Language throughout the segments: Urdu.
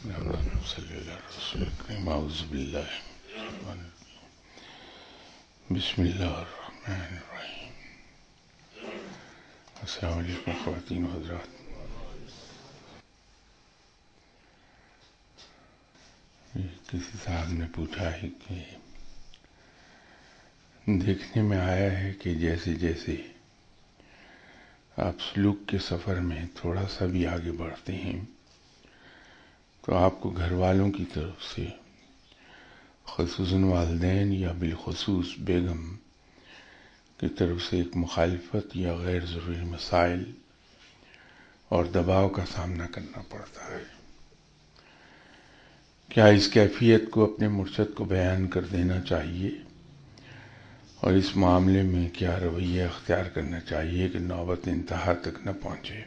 صلی اللہ رسول کریم اعوذ باللہ بسم اللہ الرحمن الرحیم۔ السلام علیکم خواتین و حضرات۔ کسی صاحب نے پوچھا ہے کہ دیکھنے میں آیا ہے کہ جیسے جیسے آپ سلوک کے سفر میں تھوڑا سا بھی آگے بڑھتے ہیں تو آپ کو گھر والوں کی طرف سے خصوصاً والدین یا بالخصوص بیگم کی طرف سے ایک مخالفت یا غیر ضروری مسائل اور دباؤ کا سامنا کرنا پڑتا ہے۔ کیا اس کیفیت کو اپنے مرشد کو بیان کر دینا چاہیے اور اس معاملے میں کیا رویہ اختیار کرنا چاہیے کہ نوبت انتہا تک نہ پہنچے؟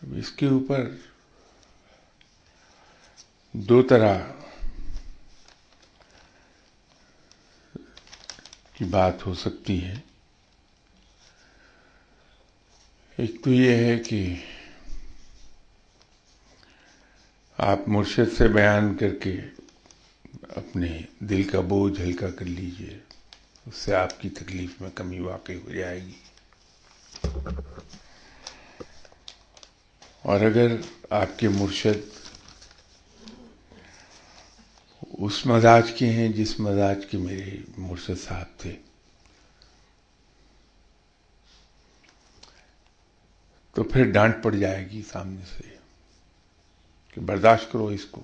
اس کے اوپر دو طرح کی بات ہو سکتی ہے۔ ایک تو یہ ہے کہ آپ مرشد سے بیان کر کے اپنے دل کا بوجھ ہلکا کر لیجئے، اس سے آپ کی تکلیف میں کمی واقع ہو جائے گی۔ اور اگر آپ کے مرشد اس مزاج کے ہیں جس مزاج کے میرے مرشد صاحب تھے تو پھر ڈانٹ پڑ جائے گی سامنے سے کہ برداشت کرو اس کو۔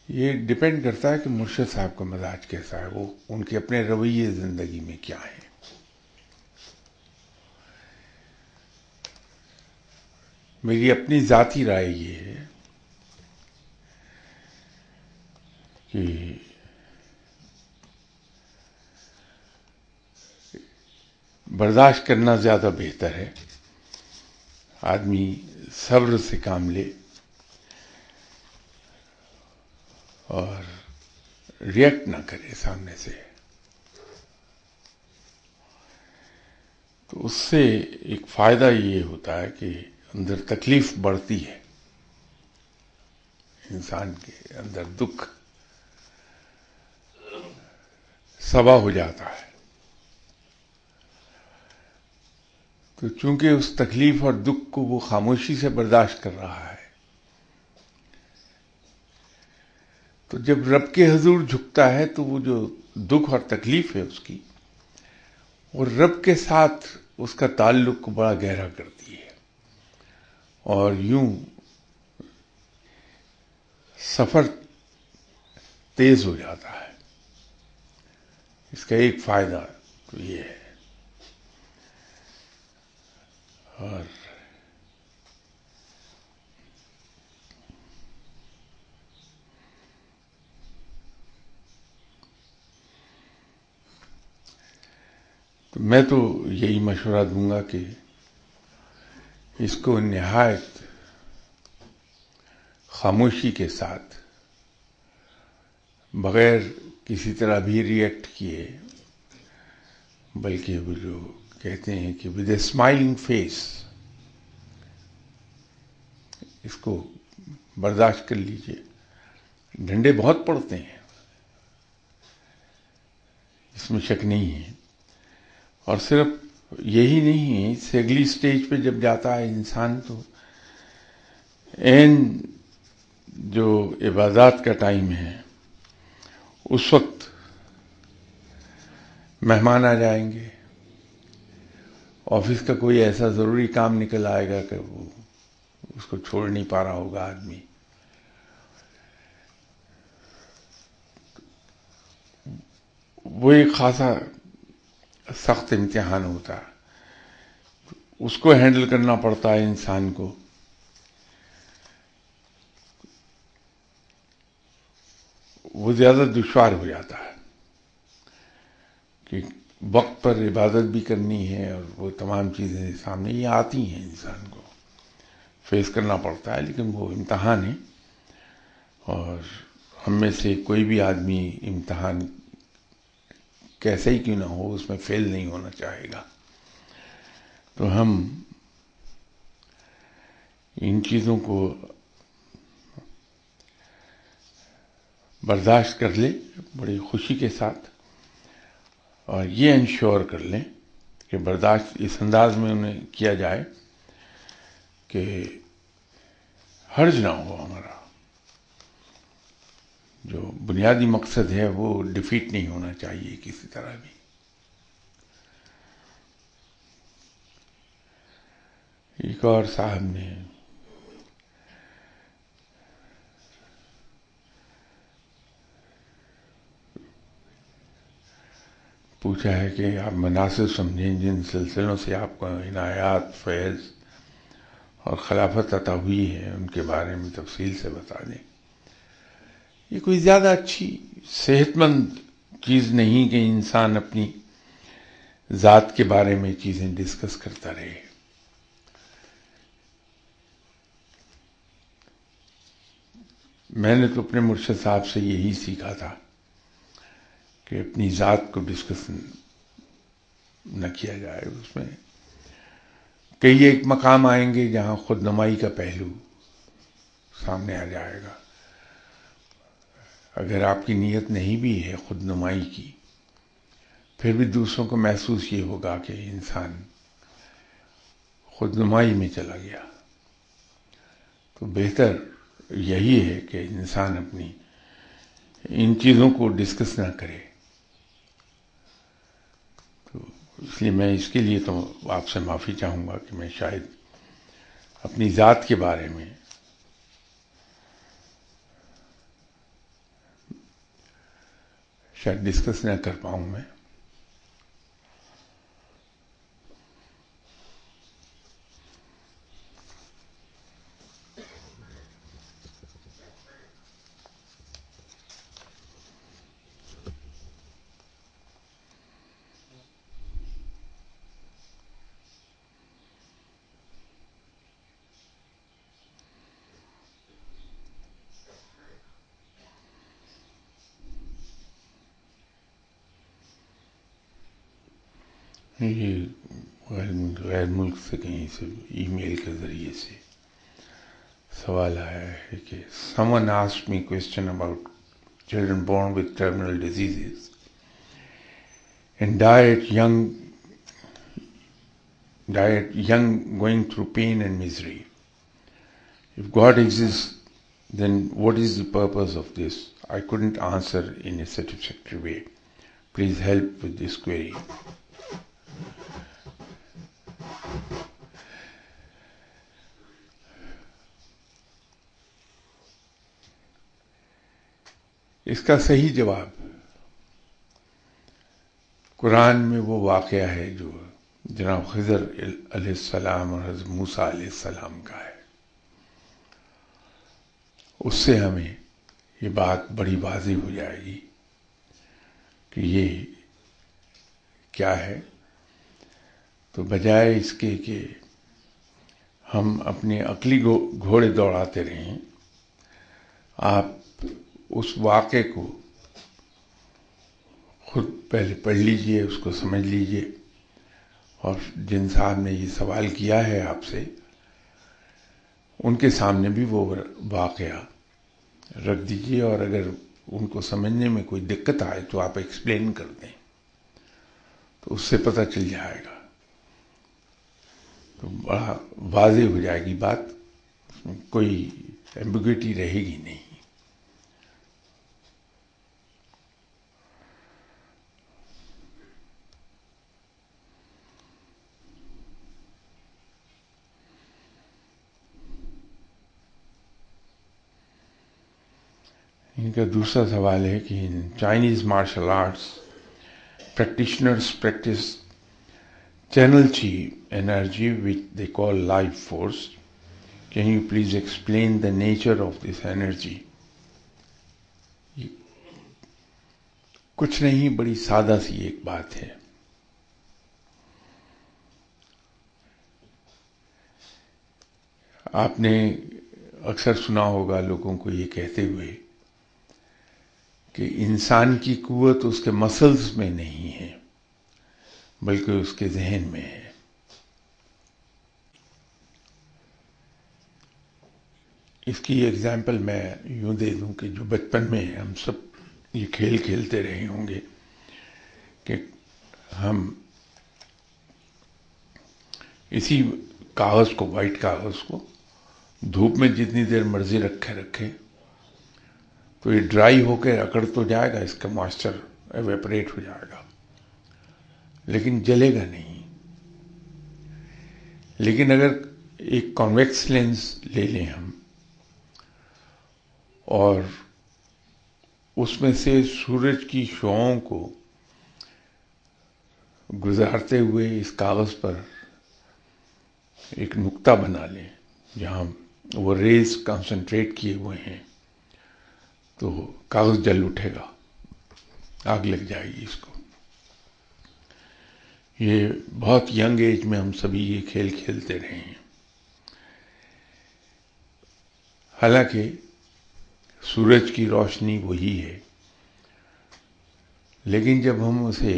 یہ ڈیپینڈ کرتا ہے کہ مرشد صاحب کا مزاج کیسا ہے، وہ ان کے اپنے رویے زندگی میں کیا ہیں۔ میری اپنی ذاتی رائے یہ ہے کہ برداشت کرنا زیادہ بہتر ہے۔ آدمی صبر سے کام لے اور ریئیکٹ نہ کرے سامنے سے، تو اس سے ایک فائدہ یہ ہوتا ہے کہ اندر تکلیف بڑھتی ہے، انسان کے اندر دکھ صبا ہو جاتا ہے۔ تو چونکہ اس تکلیف اور دکھ کو وہ خاموشی سے برداشت کر رہا ہے، تو جب رب کے حضور جھکتا ہے تو وہ جو دکھ اور تکلیف ہے اس کی، اور رب کے ساتھ اس کا تعلق کو بڑا گہرا کرتی ہے، اور یوں سفر تیز ہو جاتا ہے۔ اس کا ایک فائدہ تو یہ ہے۔ اور تو میں تو یہی مشورہ دوں گا کہ اس کو نہایت خاموشی کے ساتھ، بغیر کسی طرح بھی ریئیکٹ کیے، بلکہ وہ جو کہتے ہیں کہ ود اے اسمائلنگ فیس، اس کو برداشت کر لیجئے۔ ڈنڈے بہت پڑتے ہیں، اس میں شک نہیں ہے، اور صرف یہی نہیں ہے، اس سے اگلی سٹیج پہ جب جاتا ہے انسان تو جو عبادات کا ٹائم ہے اس وقت مہمان آ جائیں گے، آفس کا کوئی ایسا ضروری کام نکل آئے گا کہ وہ اس کو چھوڑ نہیں پا رہا ہوگا آدمی، وہ ایک خاصا سخت امتحان ہوتا ہے، اس کو ہینڈل کرنا پڑتا ہے انسان کو۔ وہ زیادہ دشوار ہو جاتا ہے کہ وقت پر عبادت بھی کرنی ہے، اور وہ تمام چیزیں سامنے یہ آتی ہیں، انسان کو فیس کرنا پڑتا ہے، لیکن وہ امتحان ہے، اور ہم میں سے کوئی بھی آدمی امتحان کیسے ہی کیوں نہ ہو اس میں فیل نہیں ہونا چاہے گا. تو ہم ان چیزوں کو برداشت کر لیں بڑی خوشی کے ساتھ، اور یہ انشور کر لیں کہ برداشت اس انداز میں انہیں کیا جائے کہ حرج نہ ہو. ہمارا جو بنیادی مقصد ہے وہ ڈیفیٹ نہیں ہونا چاہیے کسی طرح بھی. ایک اور صاحب نے پوچھا ہے کہ آپ مناسب سمجھیں جن سلسلوں سے آپ کو عنایات، فیض اور خلافت عطا ہوئی ہے ان کے بارے میں تفصیل سے بتا دیں. یہ کوئی زیادہ اچھی صحت مند چیز نہیں کہ انسان اپنی ذات کے بارے میں چیزیں ڈسکس کرتا رہے. میں نے تو اپنے مرشد صاحب سے یہی سیکھا تھا کہ اپنی ذات کو ڈسکس نہ کیا جائے. اس میں کئی ایک مقام آئیں گے جہاں خود نمائی کا پہلو سامنے آ جائے گا. اگر آپ کی نیت نہیں بھی ہے خود نمائی کی، پھر بھی دوسروں کو محسوس یہ ہوگا کہ انسان خود نمائی میں چلا گیا. تو بہتر یہی ہے کہ انسان اپنی ان چیزوں کو ڈسکس نہ کرے. تو اس لیے میں اس کے لیے تو آپ سے معافی چاہوں گا کہ میں شاید اپنی ذات کے بارے میں شاید ڈسکس نہ کر پاؤں. میں یہ غیر ملک سے کہیں سے ای میل کے ذریعے سے سوال آیا ہے کہ someone asked me question about children born with terminal diseases and diet young going through pain and misery. If God exists, then what is the purpose of this? I couldn't answer in a satisfactory way. Please help with this query. اس کا صحیح جواب قرآن میں وہ واقعہ ہے جو جناب خضر علیہ السلام اور حضرت موسیٰ علیہ السلام کا ہے. اس سے ہمیں یہ بات بڑی واضح ہو جائے گی کہ یہ کیا ہے. تو بجائے اس کے کہ ہم اپنے عقلی گھوڑے دوڑاتے رہیں، آپ اس واقعے کو خود پہلے پڑھ لیجئے، اس کو سمجھ لیجئے، اور جن صاحب نے یہ سوال کیا ہے آپ سے ان کے سامنے بھی وہ واقعہ رکھ دیجئے، اور اگر ان کو سمجھنے میں کوئی دقت آئے تو آپ ایکسپلین کر دیں، تو اس سے پتہ چل جائے گا، تو بڑا واضح ہو جائے گی بات، اس میں کوئی ایمبیگوٹی رہے گی نہیں. ان کا دوسرا سوال ہے کہ Chinese martial arts practitioners practice channel chi energy which they call life force. Can you please explain the nature of this energy? کچھ نہیں، بڑی سادہ سی ایک بات ہے. آپ نے اکثر سنا ہوگا لوگوں کو یہ کہتے ہوئے کہ انسان کی قوت اس کے مسلز میں نہیں ہے بلکہ اس کے ذہن میں ہے. اس کی ایگزامپل میں یوں دے دوں کہ جو بچپن میں ہم سب یہ کھیل کھیلتے رہے ہوں گے کہ ہم اسی کاغذ کو، وائٹ کاغذ کو دھوپ میں جتنی دیر مرضی رکھے تو یہ ڈرائی ہو کے اکڑ تو جائے گا، اس کا موئسچر ایویپریٹ ہو جائے گا لیکن جلے گا نہیں. لیکن اگر ایک کانویکس لینس لے لیں ہم اور اس میں سے سورج کی شعاؤں کو گزارتے ہوئے اس کاغذ پر ایک نقطہ بنا لیں جہاں وہ ریز کنسنٹریٹ کیے ہوئے ہیں تو کاغذ جل اٹھے گا، آگ لگ جائے گی اس کو. یہ بہت ینگ ایج میں ہم سبھی یہ کھیل کھیلتے رہے ہیں. حالانکہ سورج کی روشنی وہی ہے، لیکن جب ہم اسے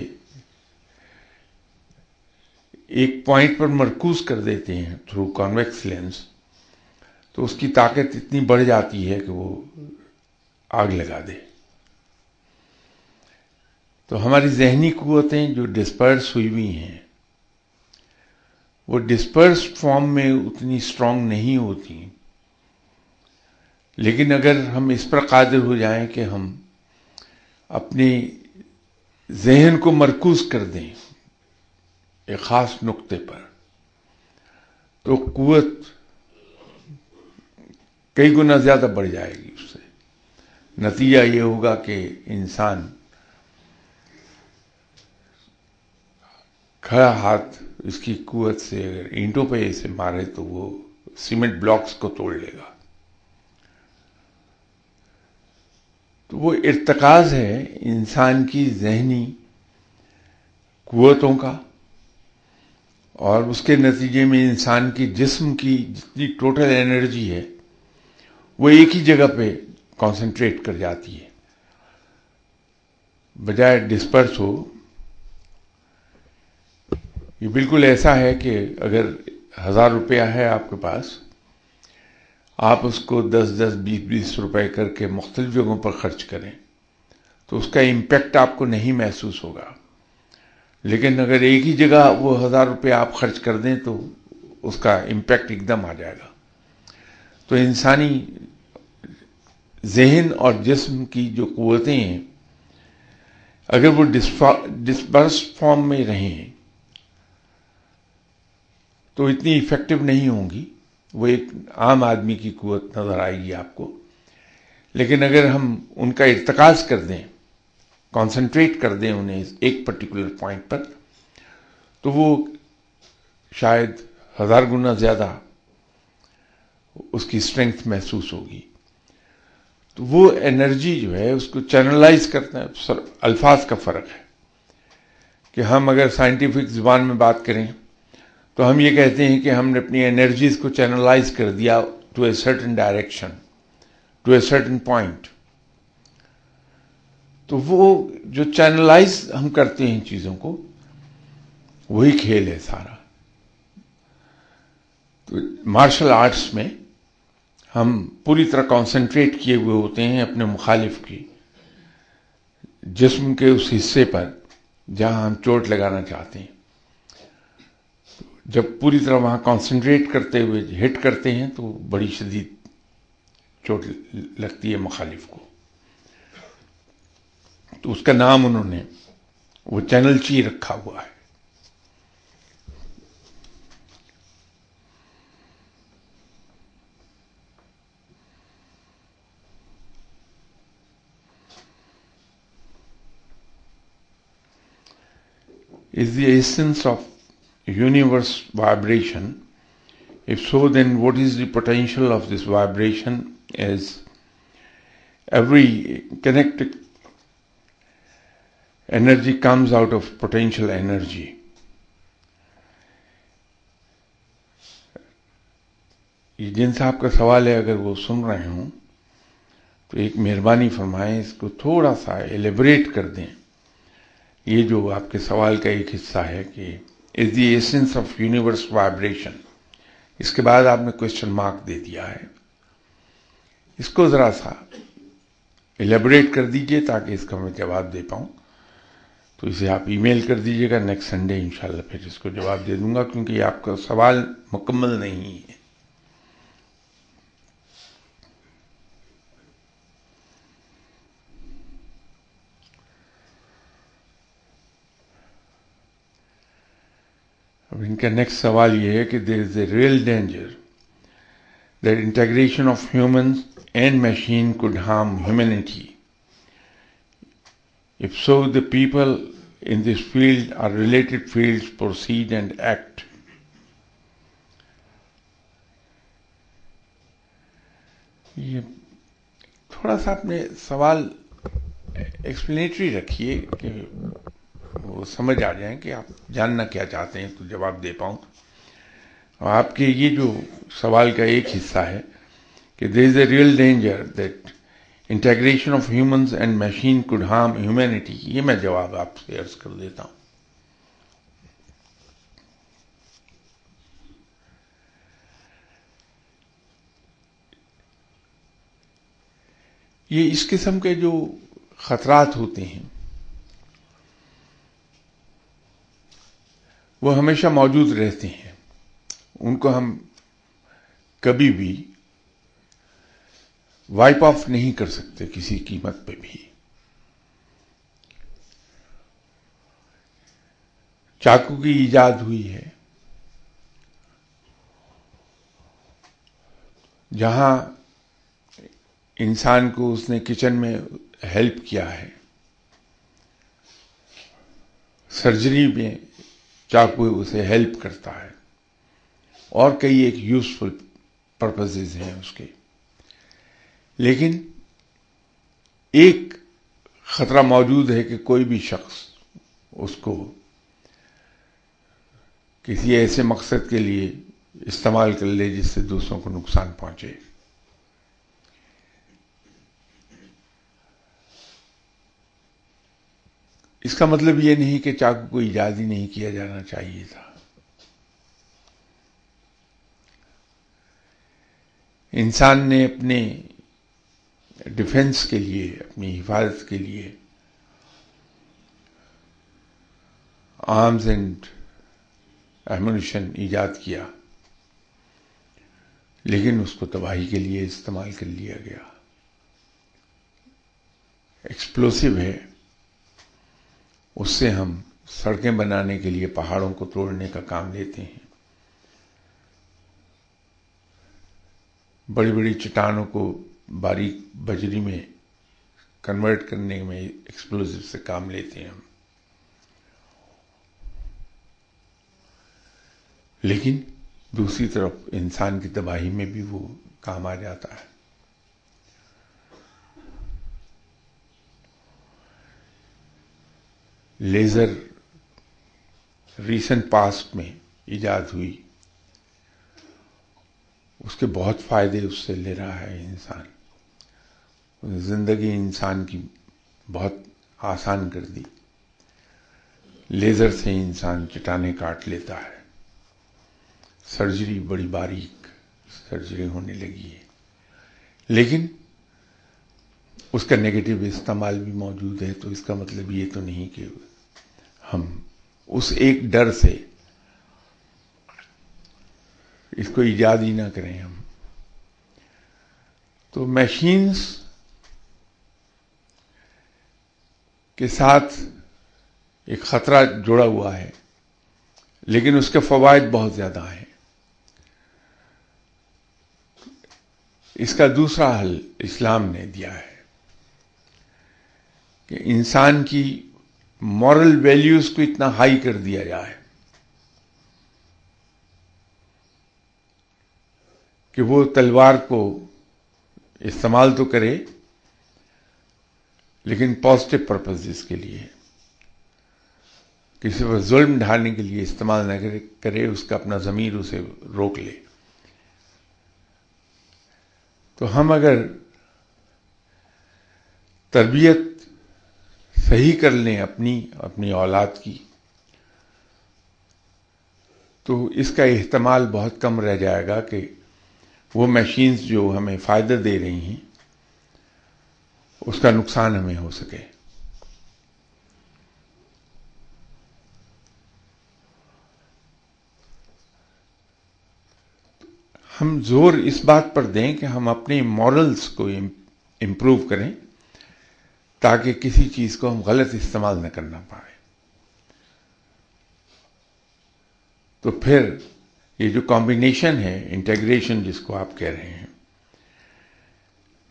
ایک پوائنٹ پر مرکوز کر دیتے ہیں تھرو کانویکس لینس تو اس کی طاقت اتنی بڑھ جاتی ہے کہ وہ آگ لگا دے. تو ہماری ذہنی قوتیں جو ڈسپرس ہوئی ہوئی ہیں وہ ڈسپرس فارم میں اتنی اسٹرانگ نہیں ہوتی، لیکن اگر ہم اس پر قادر ہو جائیں کہ ہم اپنے ذہن کو مرکوز کر دیں ایک خاص نقطے پر تو قوت کئی گنا زیادہ بڑھ جائے گی. اس سے نتیجہ یہ ہوگا کہ انسان کھڑا ہاتھ اس کی قوت سے اگر اینٹوں پہ اسے مارے تو وہ سیمنٹ بلاکس کو توڑ لے گا. تو وہ ارتکاز ہے انسان کی ذہنی قوتوں کا، اور اس کے نتیجے میں انسان کی جسم کی جتنی ٹوٹل انرجی ہے وہ ایک ہی جگہ پہ کانسنٹریٹ کر جاتی ہے بجائے ڈسپرس ہو. یہ بالکل ایسا ہے کہ اگر 1000 روپیہ ہے آپ کے پاس، آپ اس کو 10-10 20 روپے کر کے مختلف جگہوں پر خرچ کریں تو اس کا امپیکٹ آپ کو نہیں محسوس ہوگا. لیکن اگر ایک ہی جگہ وہ 1000 روپے آپ خرچ کر دیں تو اس کا امپیکٹ ایک دم آ جائے گا. تو انسانی ذہن اور جسم کی جو قوتیں ہیں اگر وہ ڈسپرس فارم میں رہیں تو اتنی ایفیکٹو نہیں ہوں گی. وہ ایک عام آدمی کی قوت نظر آئے گی آپ کو. لیکن اگر ہم ان کا ارتکاز کر دیں، کانسنٹریٹ کر دیں انہیں ایک پرٹیکولر پوائنٹ پر، تو وہ شاید 1000 گنا زیادہ اس کی اسٹرینگتھ محسوس ہوگی. تو وہ انرجی جو ہے اس کو چینلائز کرنا ہے. الفاظ کا فرق ہے کہ ہم اگر سائنٹیفک زبان میں بات کریں تو ہم یہ کہتے ہیں کہ ہم نے اپنی انرجیز کو چینلائز کر دیا to a certain direction, to a certain point. تو وہ جو چینلائز ہم کرتے ہیں چیزوں کو، وہی کھیل ہے سارا. تو مارشل آرٹس میں ہم پوری طرح کانسنٹریٹ کیے ہوئے ہوتے ہیں اپنے مخالف کی جسم کے اس حصے پر جہاں ہم چوٹ لگانا چاہتے ہیں. جب پوری طرح وہاں کانسنٹریٹ کرتے ہوئے ہٹ کرتے ہیں تو بڑی شدید چوٹ لگتی ہے مخالف کو. تو اس کا نام انہوں نے وہ چینل چی رکھا ہوا ہے. Is the essence of universe vibration? If so, then what is the potential of this vibration, as every kinetic energy comes out of potential energy? یہ جن صاحب کا سوال ہے، اگر وہ سن رہے ہوں تو ایک مہربانی فرمائیں، اس کو تھوڑا سا ایلیبریٹ کر دیں. یہ جو آپ کے سوال کا ایک حصہ ہے کہ is the essence of universe vibration, اس کے بعد آپ نے کوشچن مارک دے دیا ہے. اس کو ذرا سا ایلیبریٹ کر دیجئے تاکہ اس کا میں جواب دے پاؤں. تو اسے آپ ای میل کر دیجئے گا، نیکسٹ سنڈے انشاءاللہ پھر اس کو جواب دے دوں گا، کیونکہ یہ آپ کا سوال مکمل نہیں ہے. اب ان کا نیکسٹ سوال یہ ہے کہ there is a real danger that integration of humans and machine could harm humanity. If so, the people in this field or related fields proceed and act. یہ تھوڑا سا اپنے سوال ایکسپلینیٹری رکھیے کہ وہ سمجھ آ جائیں کہ آپ جاننا کیا چاہتے ہیں تو جواب دے پاؤں. آپ کے یہ جو سوال کا ایک حصہ ہے کہ there is a real danger that integration of humans and machine could harm humanity، یہ میں جواب آپ سے عرض کر دیتا ہوں. یہ اس قسم کے جو خطرات ہوتے ہیں وہ ہمیشہ موجود رہتے ہیں، ان کو ہم کبھی بھی وائپ آف نہیں کر سکتے کسی قیمت پہ بھی. چاقو کی ایجاد ہوئی ہے، جہاں انسان کو اس نے کچن میں ہیلپ کیا ہے، سرجری میں چاقو اسے ہیلپ کرتا ہے، اور کئی ایک یوزفل پرپزز ہیں اس کے. لیکن ایک خطرہ موجود ہے کہ کوئی بھی شخص اس کو کسی ایسے مقصد کے لیے استعمال کر لے جس سے دوسروں کو نقصان پہنچے. اس کا مطلب یہ نہیں کہ چاقو کو ایجاد ہی نہیں کیا جانا چاہیے تھا. انسان نے اپنے ڈیفنس کے لیے، اپنی حفاظت کے لیے آرمز اینڈ ایمونیشن ایجاد کیا، لیکن اس کو تباہی کے لیے استعمال کر لیا گیا. ایکسپلوسیو ہے، اس سے ہم سڑکیں بنانے کے لیے پہاڑوں کو توڑنے کا کام لیتے ہیں، بڑی بڑی چٹانوں کو باریک بجری میں کنورٹ کرنے میں ایکسپلوسیو سے کام لیتے ہیں ہم. لیکن دوسری طرف انسان کی تباہی میں بھی وہ کام آ جاتا ہے. لیزر ریسنٹ پاسٹ میں ایجاد ہوئی، اس کے بہت فائدے اس سے لے رہا ہے انسان. زندگی انسان کی بہت آسان کر دی. لیزر سے انسان چٹانیں کاٹ لیتا ہے، سرجری بڑی باریک سرجری ہونے لگی ہے. لیکن اس کا نیگیٹو استعمال بھی موجود ہے. تو اس کا مطلب یہ تو نہیں کہ ہم اس ایک ڈر سے اس کو ایجاد ہی نہ کریں ہم. تو مشینز کے ساتھ ایک خطرہ جڑا ہوا ہے، لیکن اس کے فوائد بہت زیادہ ہیں. اس کا دوسرا حل اسلام نے دیا ہے کہ انسان کی مورل ویلیوز کو اتنا ہائی کر دیا جائے کہ وہ تلوار کو استعمال تو کرے لیکن پازیٹو پرپزز کے لیے، کسی پر ظلم ڈھانے کے لیے استعمال نہ کرے. اس کا اپنا ضمیر اسے روک لے. تو ہم اگر تربیت صحیح کر لیں اپنی اولاد کی، تو اس کا احتمال بہت کم رہ جائے گا کہ وہ مشینز جو ہمیں فائدہ دے رہی ہیں اس کا نقصان ہمیں ہو سکے۔ ہم زور اس بات پر دیں کہ ہم اپنے مورلز کو امپروو کریں تاکہ کسی چیز کو ہم غلط استعمال نہ کرنا پائیں۔ تو پھر یہ جو کمبینیشن ہے، انٹیگریشن جس کو آپ کہہ رہے ہیں،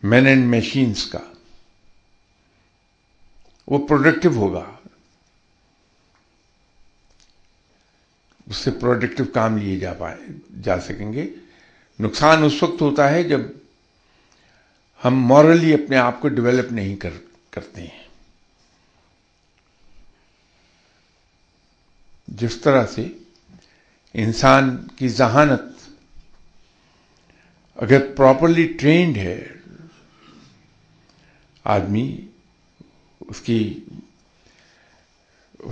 مین اینڈ مشینز کا، وہ پروڈکٹیو ہوگا، اس سے پروڈکٹیو کام لیے جا سکیں گے۔ نقصان اس وقت ہوتا ہے جب ہم مورلی اپنے آپ کو ڈیولپ نہیں کرتے ہیں۔ جس طرح سے انسان کی ذہانت اگر پراپرلی ٹرینڈ ہے، آدمی اس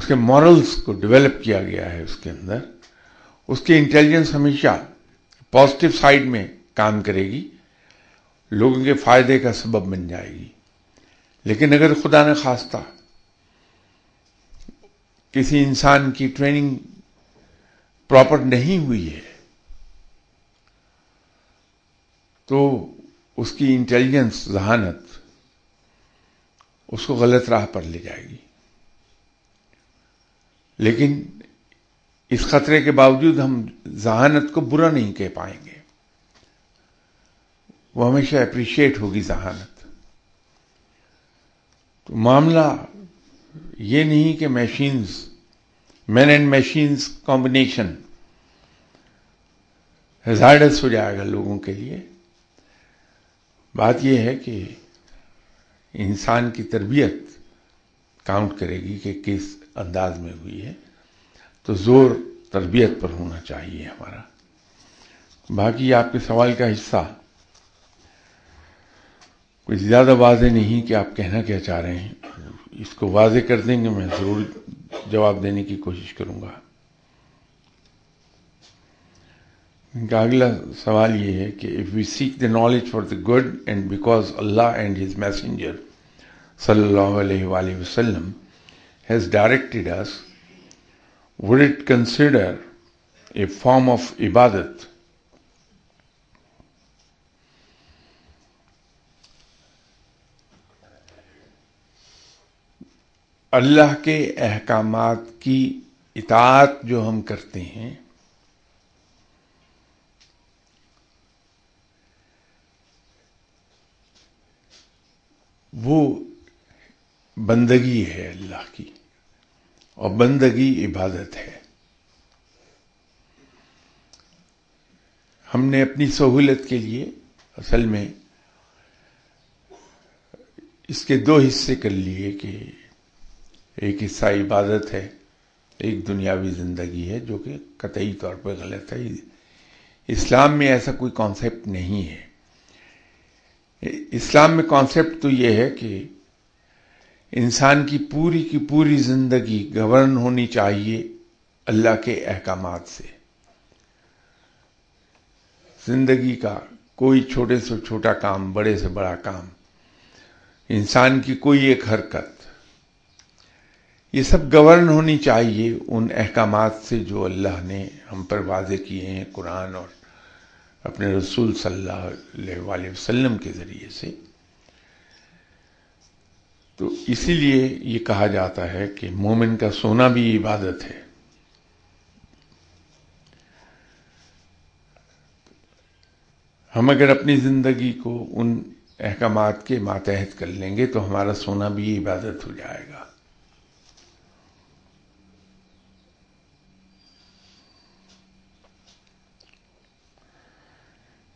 کے مورلز کو ڈیولپ کیا گیا ہے، اس کے اندر اس کی انٹیلیجنس ہمیشہ پازیٹیو سائڈ میں کام کرے گی، لوگوں کے فائدے کا سبب بن جائے گی۔ لیکن اگر خدا نہ خواستہ کسی انسان کی ٹریننگ پراپر نہیں ہوئی ہے تو اس کی انٹیلیجنس، ذہانت اس کو غلط راہ پر لے جائے گی۔ لیکن اس خطرے کے باوجود ہم ذہانت کو برا نہیں کہہ پائیں گے، وہ ہمیشہ اپریشیٹ ہوگی ذہانت۔ تو معاملہ یہ نہیں کہ مین اینڈ مشینز کمبینیشن ہیزارڈس ہو جائے گا لوگوں کے لیے۔ بات یہ ہے کہ انسان کی تربیت کاؤنٹ کرے گی کہ کس انداز میں ہوئی ہے، تو زور تربیت پر ہونا چاہیے ہمارا۔ باقی آپ کے سوال کا حصہ کچھ زیادہ واضح نہیں کہ آپ کہنا کیا چاہ رہے ہیں، اس کو واضح کر دیں گے، میں ضرور جواب دینے کی کوشش کروں گا۔ ان کا اگلا سوال یہ ہے کہ if we seek the knowledge for the good and because Allah and His Messenger sallallahu alayhi wa sallam has directed us, would it consider a form of ibadat? اللہ کے احکامات کی اطاعت جو ہم کرتے ہیں وہ بندگی ہے اللہ کی، اور بندگی عبادت ہے۔ ہم نے اپنی سہولت کے لیے اصل میں اس کے دو حصے کر لیے کہ ایک حصہ عبادت ہے، ایک دنیاوی زندگی ہے، جو کہ قطعی طور پہ غلط ہے۔ اسلام میں ایسا کوئی کانسیپٹ نہیں ہے۔ اسلام میں کانسیپٹ تو یہ ہے کہ انسان کی پوری زندگی گورن ہونی چاہیے اللہ کے احکامات سے۔ زندگی کا کوئی چھوٹے سے چھوٹا کام، بڑے سے بڑا کام، انسان کی کوئی ایک حرکت، یہ سب گورن ہونی چاہیے ان احکامات سے جو اللہ نے ہم پر واضح کیے ہیں قرآن اور اپنے رسول صلی اللہ علیہ وآلہ وسلم کے ذریعے سے۔ تو اسی لیے یہ کہا جاتا ہے کہ مومن کا سونا بھی عبادت ہے۔ ہم اگر اپنی زندگی کو ان احکامات کے ماتحت کر لیں گے تو ہمارا سونا بھی عبادت ہو جائے گا۔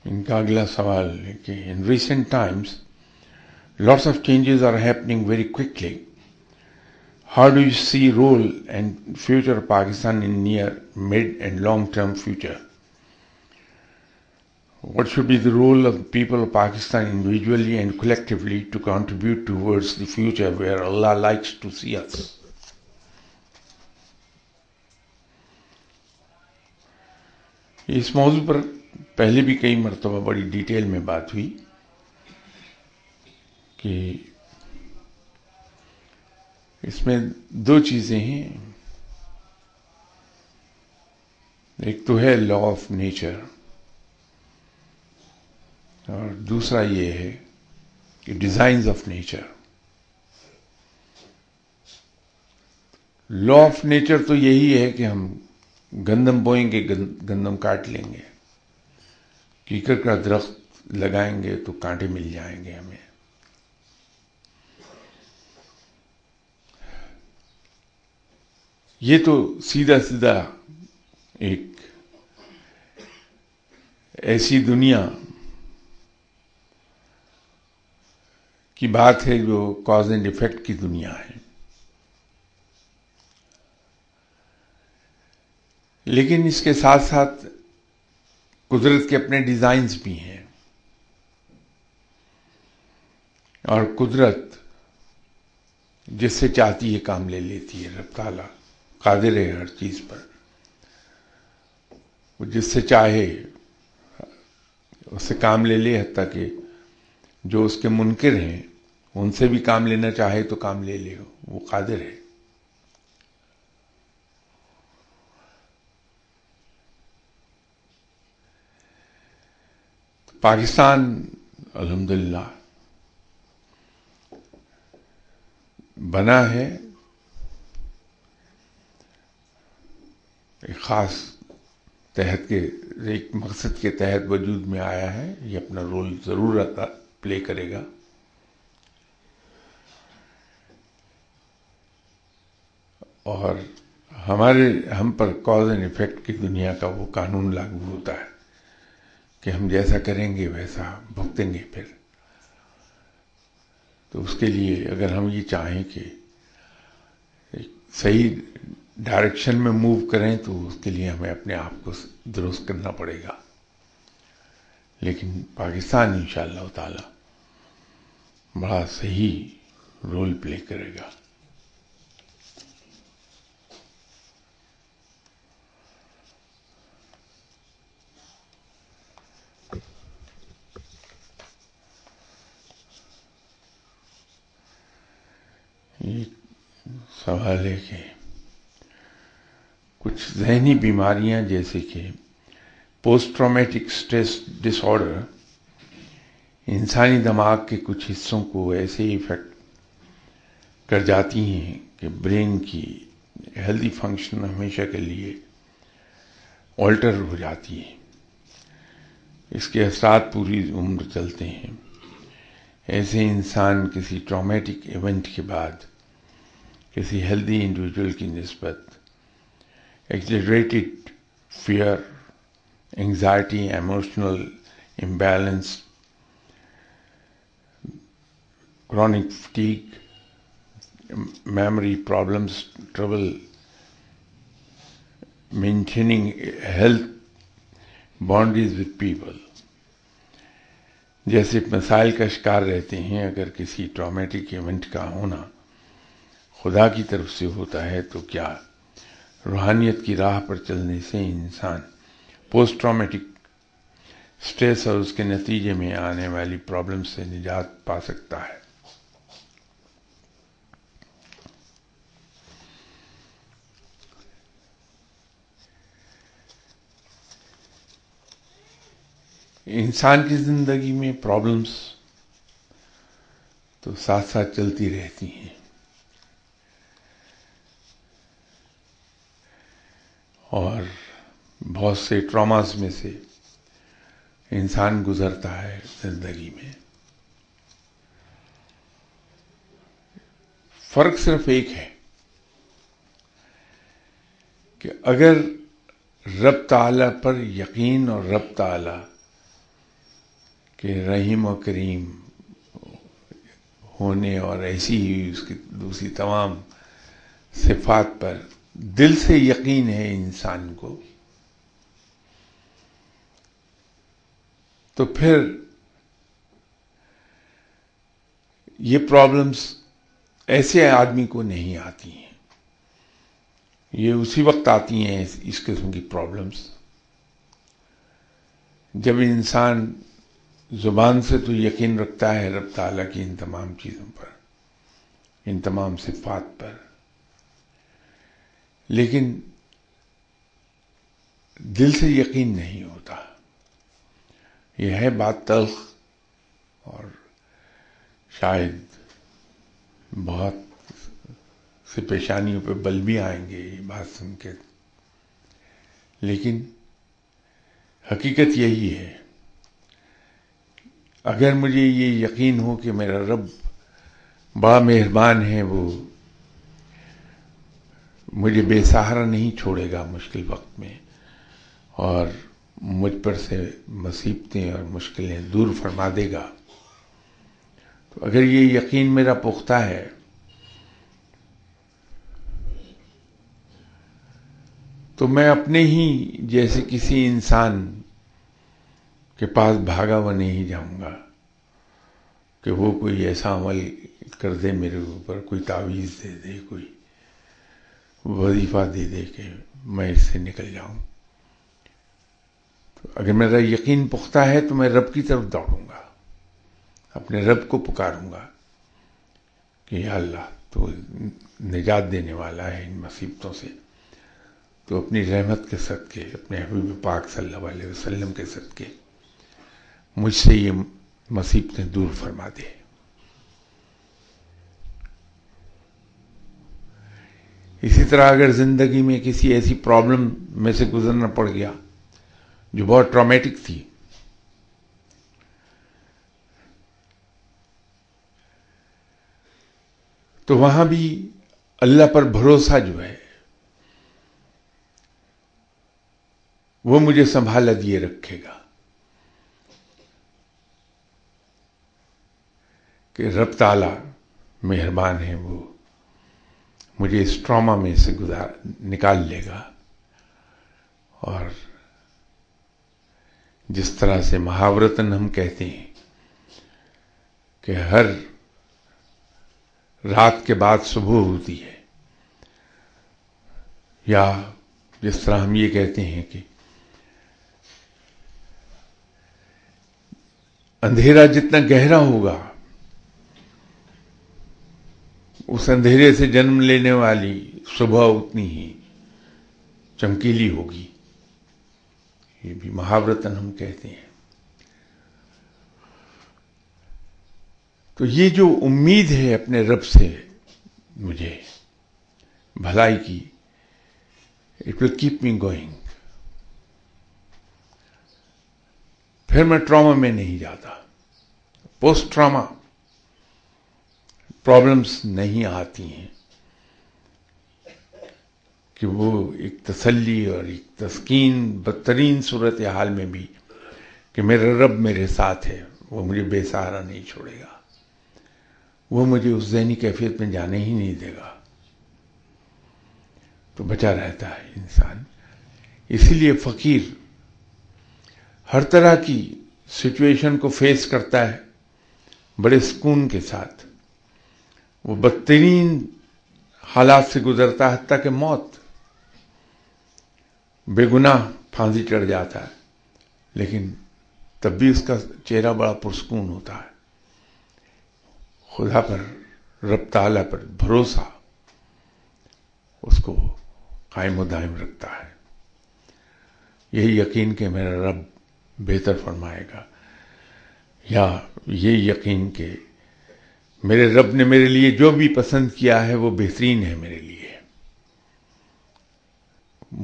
ان کا اگلا سوال ہے کہ in recent times lots of changes are happening very quickly. How do you see role and future of Pakistan in near, mid and long term future? What should be the role of the people of Pakistan individually and collectively to contribute towards the future where Allah likes to see us? اس موضوع پر پہلے بھی کئی مرتبہ بڑی ڈیٹیل میں بات ہوئی کہ اس میں دو چیزیں ہیں. ایک تو ہے لا آف نیچر اور دوسرا یہ ہے کہ designs of nature. Law of nature تو یہی ہے کہ ہم گندم بوئیں گے گندم کاٹ لیں گے, کیکر کا درخت لگائیں گے تو کانٹے مل جائیں گے ہمیں. یہ تو سیدھا سیدھا ایک ایسی دنیا کی بات ہے جو کاز اینڈ ایفیکٹ کی دنیا ہے. لیکن اس کے ساتھ ساتھ قدرت کے اپنے ڈیزائنز بھی ہیں, اور قدرت جس سے چاہتی ہے کام لے لیتی ہے. رب تعالیٰ قادر ہے ہر چیز پر, وہ جس سے چاہے اس سے کام لے لے, حتیٰ کہ جو اس کے منکر ہیں ان سے بھی کام لینا چاہے تو کام لے لے, وہ قادر ہے. پاکستان الحمدللہ بنا ہے, ایک خاص تحت کے ایک مقصد کے تحت وجود میں آیا ہے. یہ اپنا رول ضرور پلے کرے گا. اور ہم پر کاز اینڈ ایفیکٹ کی دنیا کا وہ قانون لاگو ہوتا ہے کہ ہم جیسا کریں گے ویسا بھگتیں گے پھر. تو اس کے لیے اگر ہم یہ چاہیں کہ ایک صحیح ڈائریکشن میں موو کریں تو اس کے لیے ہمیں اپنے آپ کو درست کرنا پڑے گا. لیکن پاکستان انشاءاللہ تعالی بڑا صحیح رول پلے کرے گا. ایک سوال ہے کہ کچھ ذہنی بیماریاں جیسے کہ post traumatic stress dis order انسانی دماغ کے کچھ حصوں کو ایسے افیکٹ کر جاتی ہیں کہ برین کی ہیلدی فنکشن ہمیشہ کے لیے آلٹر ہو جاتی ہے. اس کے اثرات پوری عمر چلتے ہیں. ایسے انسان کسی ٹرامیٹک ایونٹ کے بعد کسی ہیلدی انڈیویجول کی نسبت exaggerated fear, anxiety, emotional imbalance, chronic fatigue, memory problems, trouble maintaining health boundaries with people جیسے مسائل کا شکار رہتے ہیں. اگر کسی ٹرامیٹک ایونٹ کا ہونا خدا کی طرف سے ہوتا ہے تو کیا روحانیت کی راہ پر چلنے سے انسان پوسٹ ٹرامیٹک اسٹریس اور اس کے نتیجے میں آنے والی پرابلم سے نجات پا سکتا ہے؟ انسان کی زندگی میں پرابلمس تو ساتھ ساتھ چلتی رہتی ہیں, اور بہت سے ٹراماز میں سے انسان گزرتا ہے زندگی میں. فرق صرف ایک ہے کہ اگر رب تعالیٰ پر یقین اور رب تعالیٰ کہ رحیم و کریم ہونے اور ایسی ہی اس کی دوسری تمام صفات پر دل سے یقین ہے انسان کو, تو پھر یہ پرابلمس ایسے آدمی کو نہیں آتی ہیں. یہ اسی وقت آتی ہیں اس قسم کی پرابلمس جب انسان زبان سے تو یقین رکھتا ہے رب تعالیٰ کی ان تمام چیزوں پر، ان تمام صفات پر، لیکن دل سے یقین نہیں ہوتا. یہ ہے بات تلخ، اور شاید بہت سے پیشانیوں پہ بل بھی آئیں گے یہ بات سن کے، لیکن حقیقت یہی ہے. اگر مجھے یہ یقین ہو کہ میرا رب بڑا مہربان ہے، وہ مجھے بے سہارا نہیں چھوڑے گا مشکل وقت میں، اور مجھ پر سے مصیبتیں اور مشکلیں دور فرما دے گا، تو اگر یہ یقین میرا پختہ ہے تو میں اپنے ہی جیسے کسی انسان کے پاس بھاگا ہوا نہیں جاؤں گا کہ وہ کوئی ایسا عمل کر دے میرے اوپر، کوئی تعویذ دے دے، کوئی وظیفہ دے دے کہ میں اس سے نکل جاؤں. تو اگر میرا یقین پختہ ہے تو میں رب کی طرف دوڑوں گا، اپنے رب کو پکاروں گا کہ یا اللہ تو نجات دینے والا ہے ان مصیبتوں سے، تو اپنی رحمت کے صدقے، اپنے حبیب پاک صلی اللہ علیہ وسلم کے صدقے مجھ سے یہ مصیبتیں دور فرما دے. اسی طرح اگر زندگی میں کسی ایسی پرابلم میں سے گزرنا پڑ گیا جو بہت ٹرامیٹک تھی، تو وہاں بھی اللہ پر بھروسہ جو ہے وہ مجھے سنبھالا دیے رکھے گا کہ رب تعالیٰ مہربان ہے، وہ مجھے اس ٹراما میں سے نکال لے گا. اور جس طرح سے محاورتاً ہم کہتے ہیں کہ ہر رات کے بعد صبح ہوتی ہے، یا جس طرح ہم یہ کہتے ہیں کہ اندھیرا جتنا گہرا ہوگا اس اندھیرے سے جنم لینے والی صبح اتنی ہی چمکیلی ہوگی. یہ بھی محاورتاً ہم کہتے ہیں. تو یہ جو امید ہے اپنے رب سے مجھے بھلائی کی، it will keep me going. پھر میں ٹراما میں نہیں جاتا، پوسٹ ٹراما پرابلمس نہیں آتی ہیں کہ وہ ایک تسلی اور ایک تسکین بدترین صورتحال میں بھی کہ میرا رب میرے ساتھ ہے، وہ مجھے بے سہارا نہیں چھوڑے گا، وہ مجھے اس ذہنی کیفیت میں جانے ہی نہیں دے گا، تو بچا رہتا ہے انسان. اسی لیے فقیر ہر طرح کی سچویشن کو فیس کرتا ہے بڑے سکون کے ساتھ. وہ بدترین حالات سے گزرتا ہے، حتیٰ کہ موت، بے گناہ پھانسی چڑھ جاتا ہے، لیکن تب بھی اس کا چہرہ بڑا پرسکون ہوتا ہے. خدا پر، رب تعالیٰ پر بھروسہ اس کو قائم و دائم رکھتا ہے. یہی یقین کہ میرا رب بہتر فرمائے گا، یا یہ یقین کہ میرے رب نے میرے لیے جو بھی پسند کیا ہے وہ بہترین ہے میرے لیے،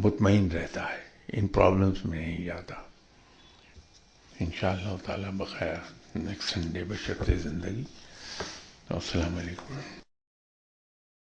مطمئن رہتا ہے، ان پرابلمس میں نہیں جاتا. انشاءاللہ تعالی بخیر نیکسٹ سنڈے بشرط زندگی. السلام علیکم.